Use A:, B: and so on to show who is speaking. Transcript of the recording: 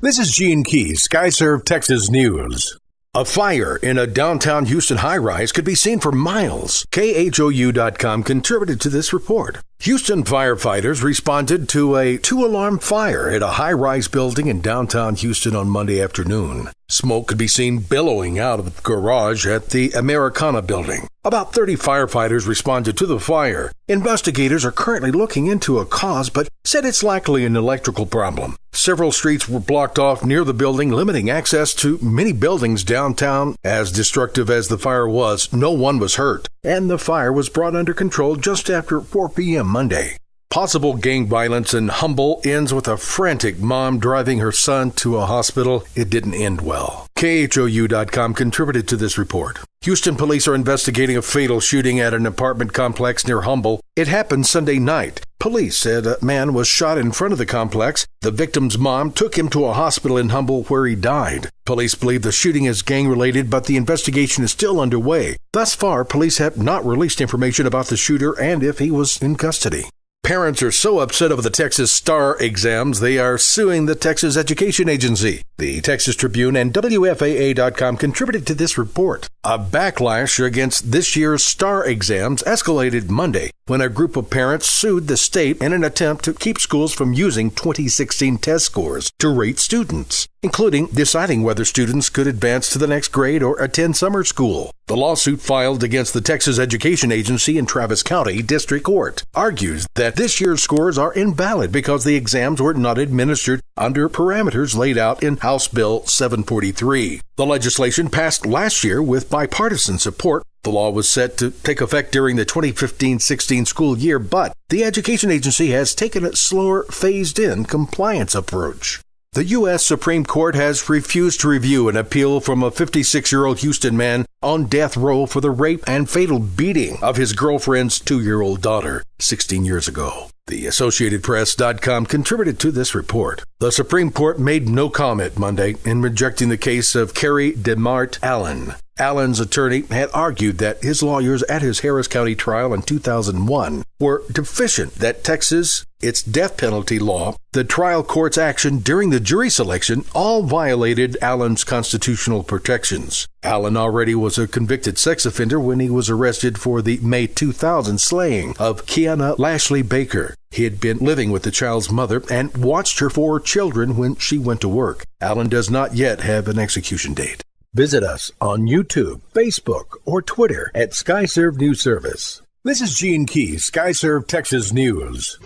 A: This is Gene Key, Skyserve, Texas News. A fire in a downtown Houston high-rise could be seen for miles. KHOU.com contributed to this report. Houston firefighters responded to a two-alarm fire at a high-rise building in downtown Houston on Monday afternoon. Smoke could be seen billowing out of the garage at the Americana building. About 30 firefighters responded to the fire. Investigators are currently looking into a cause, but said it's likely an electrical problem. Several streets were blocked off near the building, limiting access to many buildings downtown. As destructive as the fire was, no one was hurt, and the fire was brought under control just after 4 p.m. Monday. Possible gang violence in Humble ends with a frantic mom driving her son to a hospital. It didn't end well. KHOU.com contributed to this report. Houston police are investigating a fatal shooting at an apartment complex near Humble. It happened Sunday night. Police said a man was shot in front of the complex. The victim's mom took him to a hospital in Humble where he died. Police believe the shooting is gang-related, but the investigation is still underway. Thus far, police have not released information about the shooter and if he was in custody. Parents are so upset over the Texas STAAR exams, they are suing the Texas Education Agency. The Texas Tribune and WFAA.com contributed to this report. A backlash against this year's STAAR exams escalated Monday when a group of parents sued the state in an attempt to keep schools from using 2016 test scores to rate students, including deciding whether students could advance to the next grade or attend summer school. The lawsuit filed against the Texas Education Agency in Travis County District Court argues that this year's scores are invalid because the exams were not administered under parameters laid out in House Bill 743. The legislation passed last year with bipartisan support. The law was set to take effect during the 2015-16 school year, but the Education Agency has taken a slower, phased-in compliance approach. The U.S. Supreme Court has refused to review an appeal from a 56-year-old Houston man on death row for the rape and fatal beating of his girlfriend's 2-year-old daughter 16 years ago. The AssociatedPress.com contributed to this report. The Supreme Court made no comment Monday in rejecting the case of Kerry DeMart Allen. Allen's attorney had argued that his lawyers at his Harris County trial in 2001 were deficient, that Texas, its death penalty law, the trial court's action during the jury selection all violated Allen's constitutional protections. Allen already was a convicted sex offender when he was arrested for the May 2000 slaying of Kiana Lashley Baker. He had been living with the child's mother and watched her 4 children when she went to work. Allen does not yet have an execution date. Visit us on YouTube, Facebook, or Twitter at Skyserve News Service. This is Gene Key, Skyserve Texas News.